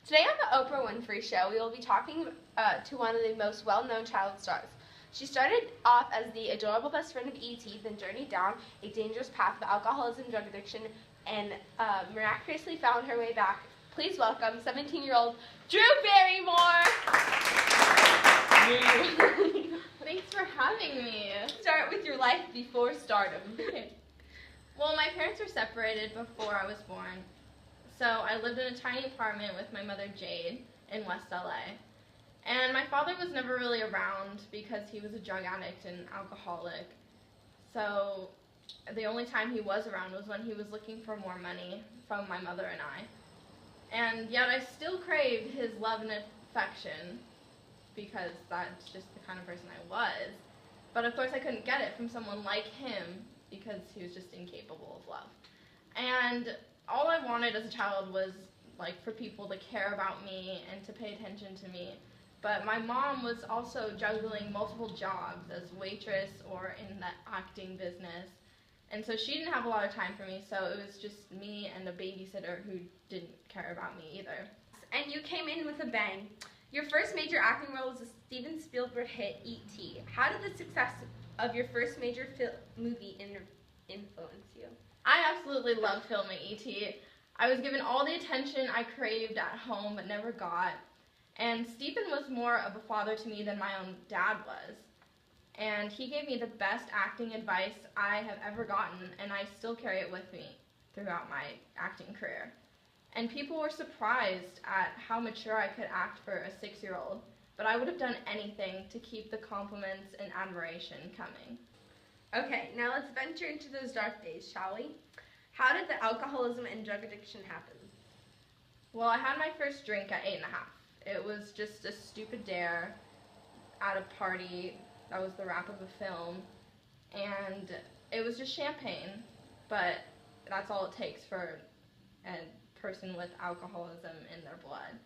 Today on the Oprah Winfrey Show, we will be talking to one of the most well-known child stars. She started off as the adorable best friend of E.T., then journeyed down a dangerous path of alcoholism, drug addiction, and miraculously found her way back. Please welcome 17-year-old Drew Barrymore! Thanks for having me. Start with your life before stardom. Well, my parents were separated before I was born, so I lived in a tiny apartment with my mother Jade in West LA. And my father was never really around because he was a drug addict and alcoholic. So the only time he was around was when he was looking for more money from my mother and I. And yet I still craved his love and affection because that's just the kind of person I was. But of course I couldn't get it from someone like him because he was just incapable of love. And all I wanted as a child was like for people to care about me and to pay attention to me. But my mom was also juggling multiple jobs as waitress or in the acting business. And so she didn't have a lot of time for me, so it was just me and a babysitter who didn't care about me either. And you came in with a bang. Your first major acting role was the Steven Spielberg hit E.T. How did the success of your first major movie influence you? I absolutely loved filming E.T. I was given all the attention I craved at home but never got. And Stephen was more of a father to me than my own dad was. And he gave me the best acting advice I have ever gotten, and I still carry it with me throughout my acting career. And people were surprised at how mature I could act for a 6-year-old, but I would have done anything to keep the compliments and admiration coming. Okay, now let's venture into those dark days, shall we? How did the alcoholism and drug addiction happen? Well, I had my first drink at 8 1/2. It was just a stupid dare at a party. That was the wrap of a film. And it was just champagne, but that's all it takes for a person with alcoholism in their blood.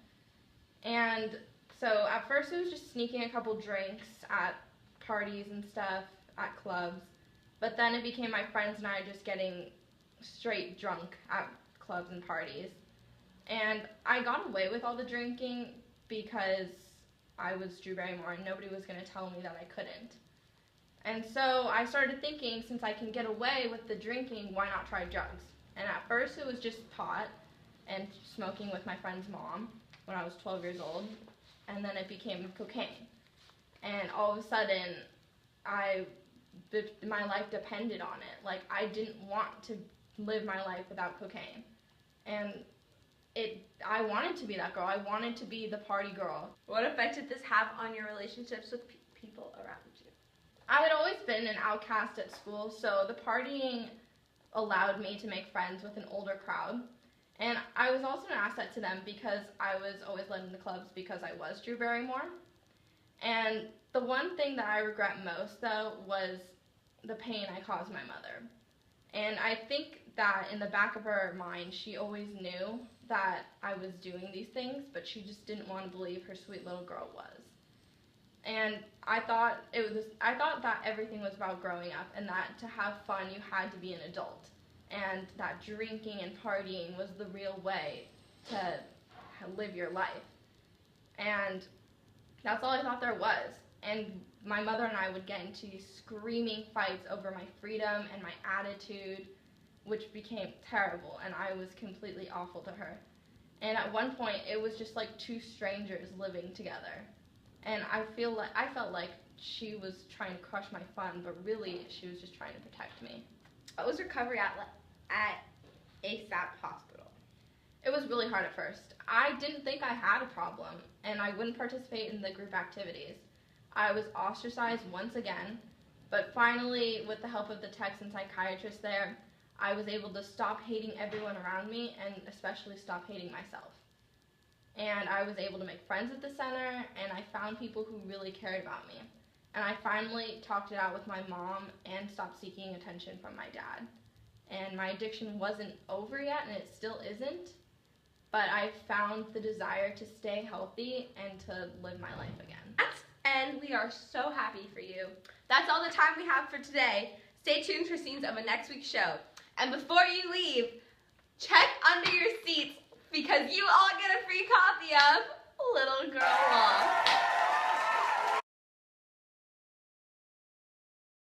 And so at first it was just sneaking a couple drinks at parties and stuff, at clubs. But then it became my friends and I just getting straight drunk at clubs and parties. And I got away with all the drinking because I was Drew Barrymore and nobody was going to tell me that I couldn't. And so I started thinking, since I can get away with the drinking, why not try drugs? And at first it was just pot and smoking with my friend's mom when I was 12 years old. And then it became cocaine. And all of a sudden, my life depended on it. Like, I didn't want to live my life without cocaine. And I wanted to be that girl. I wanted to be the party girl. What effect did this have on your relationships with people around you? I had always been an outcast at school, so the partying allowed me to make friends with an older crowd. And I was also an asset to them because I was always led into clubs because I was Drew Barrymore. And the one thing that I regret most, though, was the pain I caused my mother. And I think that in the back of her mind, she always knew that I was doing these things, but she just didn't want to believe her sweet little girl was. And I thought that everything was about growing up, and that to have fun, you had to be an adult. And that drinking and partying was the real way to live your life. And that's all I thought there was. And my mother and I would get into these screaming fights over my freedom and my attitude, which became terrible, and I was completely awful to her. And at one point, it was just like two strangers living together. And I felt like she was trying to crush my fun, but really she was just trying to protect me. What was recovery at ASAP Hospital? It was really hard at first. I didn't think I had a problem, and I wouldn't participate in the group activities. I was ostracized once again, but finally, with the help of the techs and psychiatrists there, I was able to stop hating everyone around me and especially stop hating myself. And I was able to make friends at the center, and I found people who really cared about me. And I finally talked it out with my mom and stopped seeking attention from my dad. And my addiction wasn't over yet, and it still isn't, but I found the desire to stay healthy and to live my life again. And we are so happy for you. That's all the time we have for today. Stay tuned for scenes of a next week's show. And before you leave, check under your seats because you all get a free copy of Little Girl